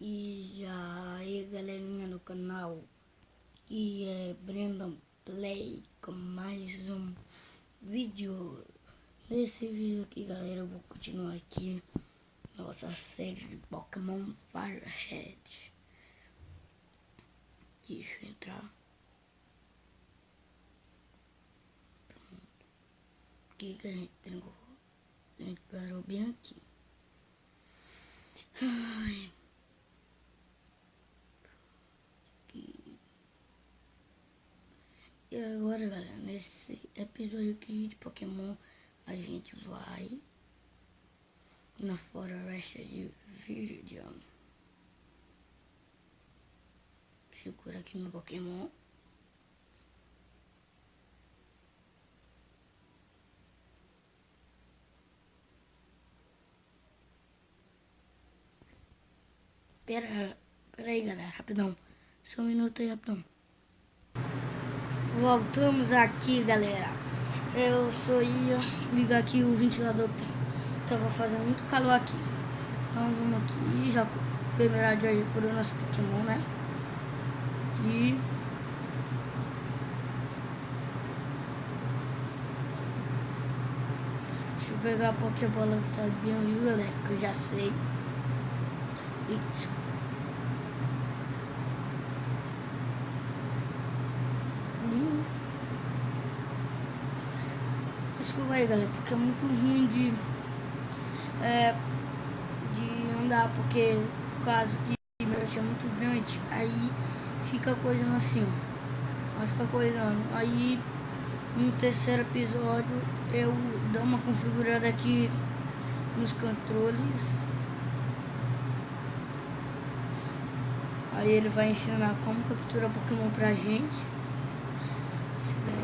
E aí galerinha no canal, que é Brandon Play com mais um vídeo. Nesse vídeo aqui galera, eu vou continuar aqui nossa série de Pokémon Firehead. Deixa eu entrar. Pronto. O que a gente tem? A gente parou bem aqui. Ai. E agora galera, nesse episódio aqui de Pokémon, a gente vai na floresta de Viridian. Segura aqui meu Pokémon. Pera aí galera, rapidão. Só um minuto aí, rapidão. Voltamos aqui galera. Eu só ia ligar aqui o ventilador que tava fazendo muito calor aqui. Então vamos aqui, já foi melhor de aí por o nosso Pokémon, né? Aqui. Deixa eu pegar a Pokébola que tá bem ali galera, que eu já sei. Desculpa aí galera, porque é muito ruim de andar, porque por causa que meu é muito grande, aí fica coisando assim, ó. Vai ficar coisando. Aí no terceiro episódio eu dou uma configurada aqui nos controles. Aí ele vai ensinar como capturar Pokémon pra gente.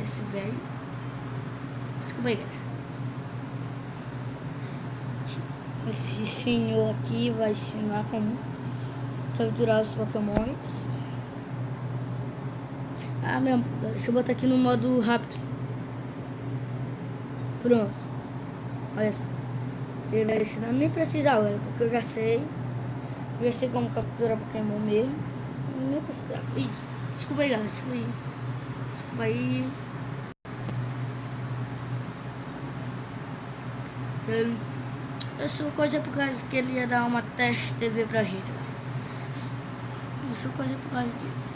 Esse velho. Desculpa aí, galera. Esse senhor aqui vai ensinar como capturar os Pokémons. Ah, mesmo. Deixa eu botar aqui no modo rápido. Pronto. Olha, ele vai ensinar. Nem precisar, galera, porque eu já sei. Eu já sei como capturar Pokémon mesmo. Nem precisava. Desculpa aí, galera. Desculpa aí. Essa coisa é por causa que ele ia dar uma teste TV pra gente, galera. Essa coisa é por causa disso.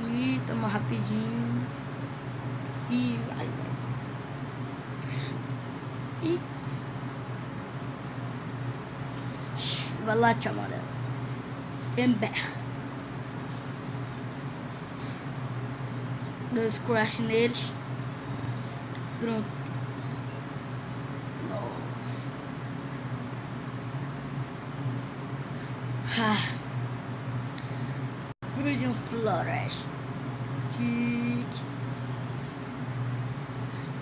E toma rapidinho. E vai. E vai lá, tchau, galera. Ember. Dois crash neles. Pronto. Freezing Florest.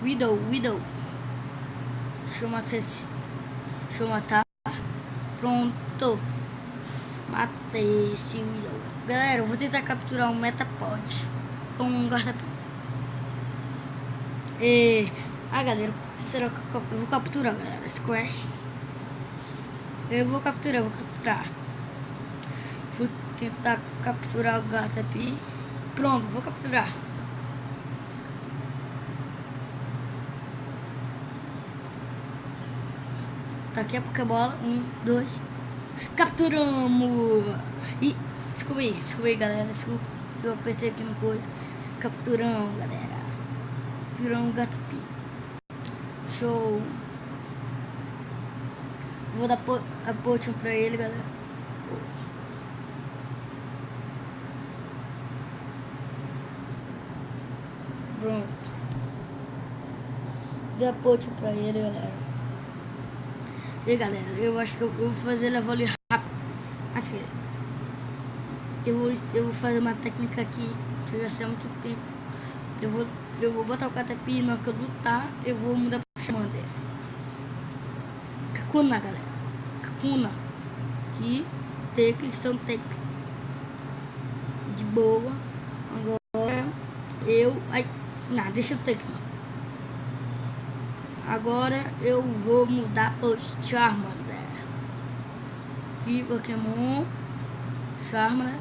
Widow. Deixa eu matar. Pronto. Matei esse Widow. Galera, eu vou tentar capturar um Metapod com um guarda-pipa. Galera, será que eu vou capturar, galera? Esse quest. Eu vou capturar. Vou tentar capturar o Gatapi. Pronto, vou capturar. Tá aqui a Pokébola. 1, 2. Capturamos! E desculpa aí, galera. Desculpa se eu apertei aqui no coisa. Capturamos, galera. Capturamos o Gatapi. Show! Vou dar a potion pra ele, galera. Pronto. Dei a potion pra ele, galera. E galera, eu acho que eu vou fazer ele evoluir rápido. Assim, eu vou fazer uma técnica aqui que eu já sei há muito tempo. Eu vou botar o Caterpie, na hora que eu lutar, eu vou mudar pro Charmander. Kakuna, galera. Kakuna. Que eles são técnicos. De boa. Agora não, deixa eu ter. Agora eu vou mudar pro Charmander. Que Pokémon Charma, né?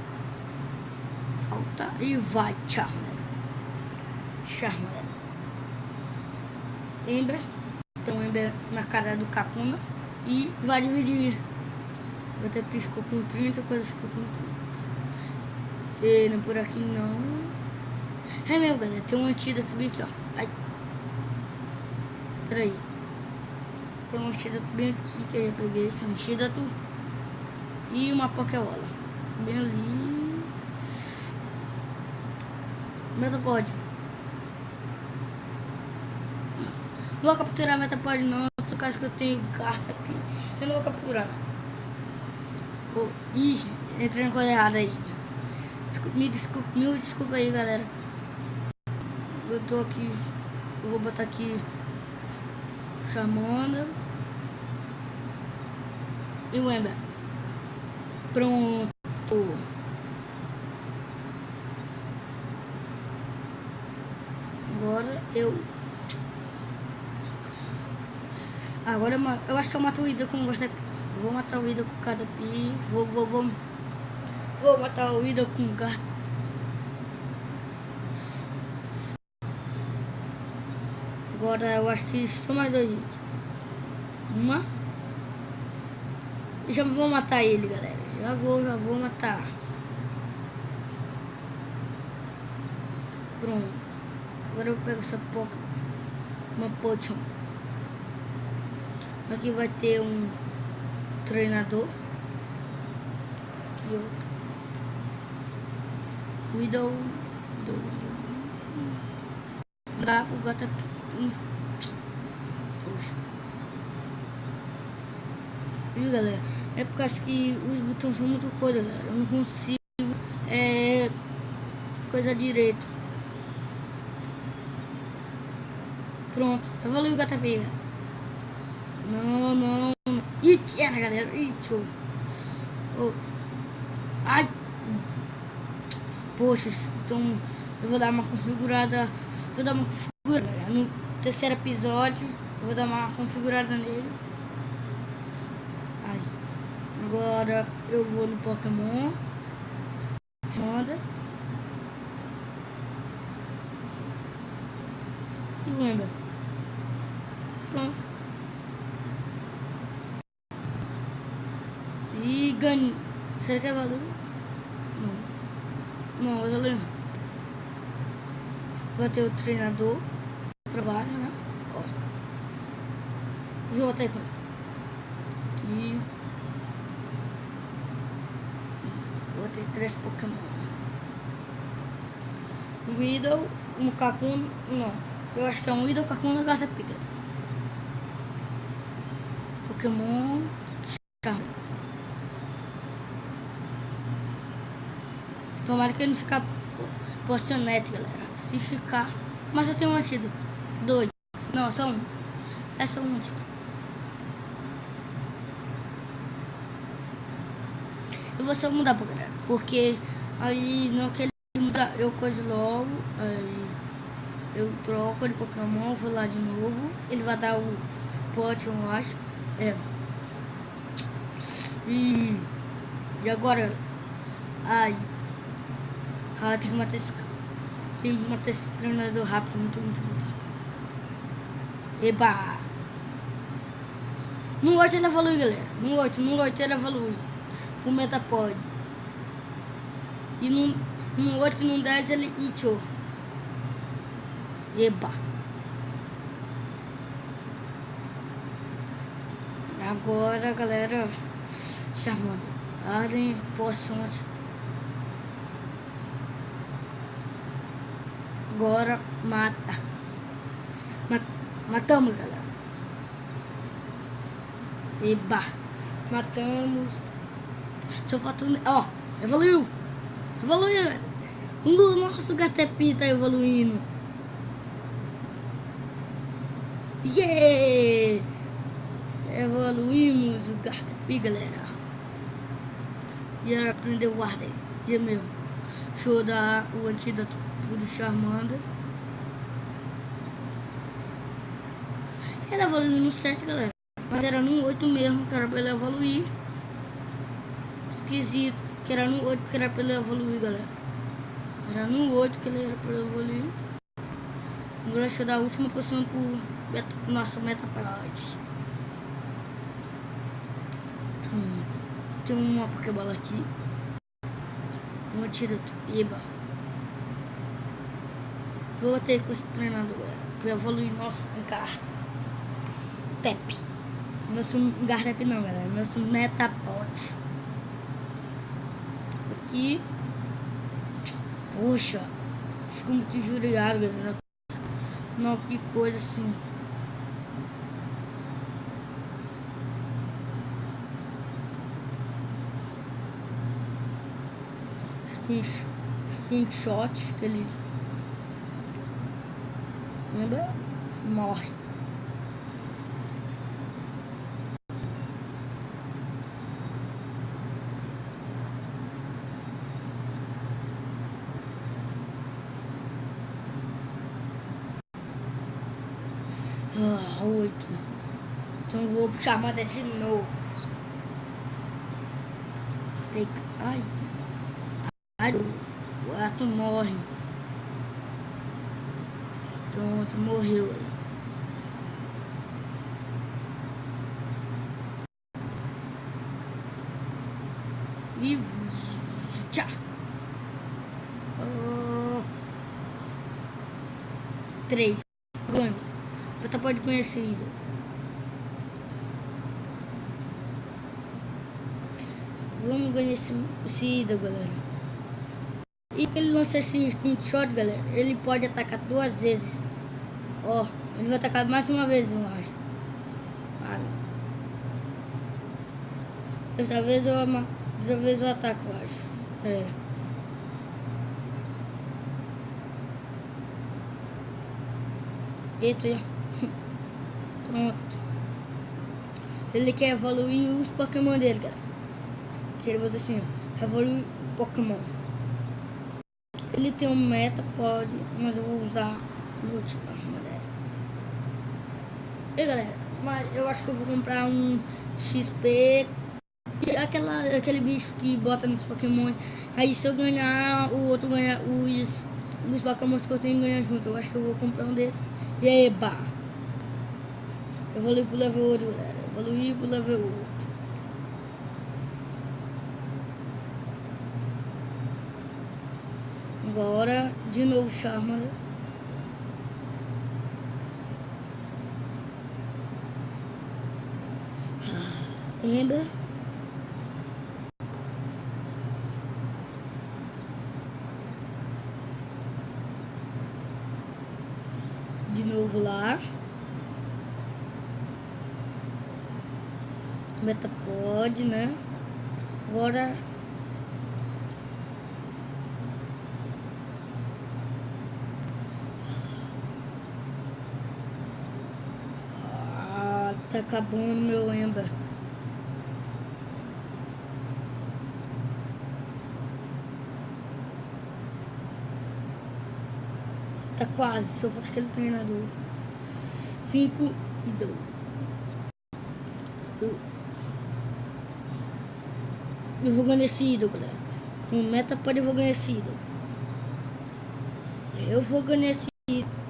Falta e vai, Charma, né? Charma, né? Ember. Então Ember na cara do Kakuna. E vai dividir. O TP ficou com 30, coisa ficou com 30. E não por aqui não. É mesmo, galera. Tem um antídoto bem aqui, ó. Ai. Peraí. Tem um antídoto bem aqui que eu já peguei. Esse antídoto. E uma Pokébola. Bem ali. Metapod. Não vou capturar Metapod não. No caso que eu tenho Garta aqui. Eu não vou capturar. Oh, ixi, entrei na coisa errada aí. Me desculpa aí, galera. Eu tô aqui. Eu vou botar aqui Charmander e o Ember. Pronto. Agora eu acho que eu mato o Ida com gosto. Vou matar o Ida com Caterpie. Vou matar o Ida com Garta. Agora eu acho que são mais 2 hits. Uma. E já vou matar ele, galera. Já vou matar. Pronto. Agora eu pego essa uma potion. Aqui vai ter um treinador. Aqui outro. Widow. Dá pro gato. Poxa. Viu, galera? É por causa que os botões são muito coisa, galera. Eu não consigo coisa direito. Pronto. Evoluiu o Gatapega. Não. Ih, era, galera. Ih, show. Oh. Ai. Poxa, então eu vou dar uma configurada. No terceiro episódio. Eu vou dar uma configurada nele. Ai. Agora eu vou no Pokémon. Manda. E lembra. Pronto. E ganho. Será que é valor? Não, eu lembro. Vai ter o treinador pra baixo, né? Ó. Vou botar aqui. E vou ter 3 Pokémon. Um Widow, um Kakuna. Não, eu acho que é um Widow, Kakuna e Gardevoir. Pokémon Charmander. Tomara que ele não ficar pocionete, galera. Se ficar. Mas eu tenho um antídoto. 2. Não, só um. É só um antídoto. Eu vou só mudar, galera. Porque aí não que ele muda, eu coiso logo. Aí eu troco de Pokémon, vou lá de novo. Ele vai dar o pote, eu acho. É. E agora. Ai. Tem que matar esse treinador rápido, muito rápido. Eba! No 8 ele evolui, galera. No 8 ele evolui. Pro Metapod. E no 8 e no 10 ele Icho. Eba! Agora, galera, Charmander. Ardem poções. Agora mata. Matamos, galera. Eba. Matamos. Só falta um. Ó, evoluiu. Evoluiu. O nosso Gatapé tá evoluindo. Yeah! Evoluímos o Gatapé, galera. E ela aprendeu o Arden. E é mesmo. Deixa eu dar o antídoto do Charmander. Ele evoluiu no 7, galera. Mas era no 8 mesmo, que era pra ele evoluir. Esquisito. Que era no 8 que era pra ele evoluir, galera. Era no 8 que ele era pra ele evoluir. Agora deixa eu dar a última poção pro nosso Metapod. Tem uma Pokébola aqui. Um antídoto. Eba. Vou ter com esse treinador, galera. Pra evoluir nosso Gartep. Nosso Gartep não, galera. Nosso Metapod. Aqui. Poxa. Ficou muito injuriado, galera. Não, que coisa assim. Screenshot que ele lembra, morre. Ah, 8. Então vou chamar de novo. Tem que... Ai, o gato morre. Pronto, morreu. E tchau. 3. Ganho. Você pode conhecer. Vamos ganhar esse ida, galera. E ele lança esse screenshot, galera. Ele pode atacar 2 vezes. Ó, ele vai atacar mais uma vez, eu acho. Ah, dessa vez eu ataco, eu acho. É. Eita, pronto. Ele quer evoluir os Pokémon dele, galera. Que ele bota assim, ó, evoluir o Pokémon. Ele tem um Metapod, mas eu vou usar o último, galera. E galera, mas eu acho que eu vou comprar um XP, aquele bicho que bota nos Pokémon. Aí se eu ganhar, o outro ganhar os Pokémon que eu tenho que ganhar junto. Eu acho que eu vou comprar um desses. E eba! Evoluir pro level 8, galera. Evoluir pro level 8. Agora, de novo, Charmander. Ember. De novo lá. Metapod, né? Agora... tá acabando meu Ember. Tá quase, só falta aquele treinador. 5 e 2. Eu vou ganhar esse ídolo, galera. Com o Metapod eu vou ganhar esse ídolo. Eu vou ganhar esse ídolo.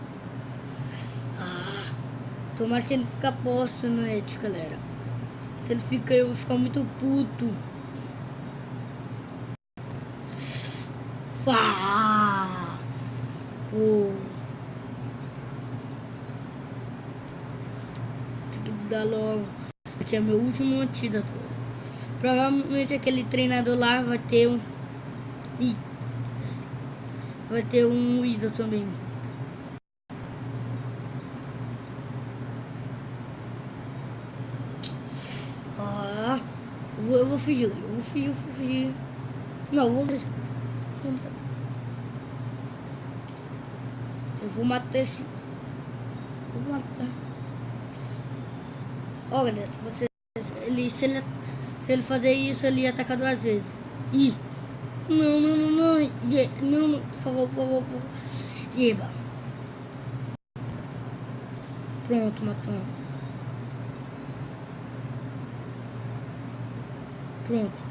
Tomara que ele fica posto no net, galera. Se ele fica, eu vou ficar muito puto. Tem que dar logo. Aqui é meu último antídoto. Provavelmente aquele treinador lá vai ter um... vai ter um ídolo também. Eu vou fugir. Não, eu vou matar esse... Vou matar. Ó, galera, se ele fazer isso, ele ia atacar 2 vezes. Ih! Não. Yeah. Não, por favor. Eba. Pronto, matando. Pronto.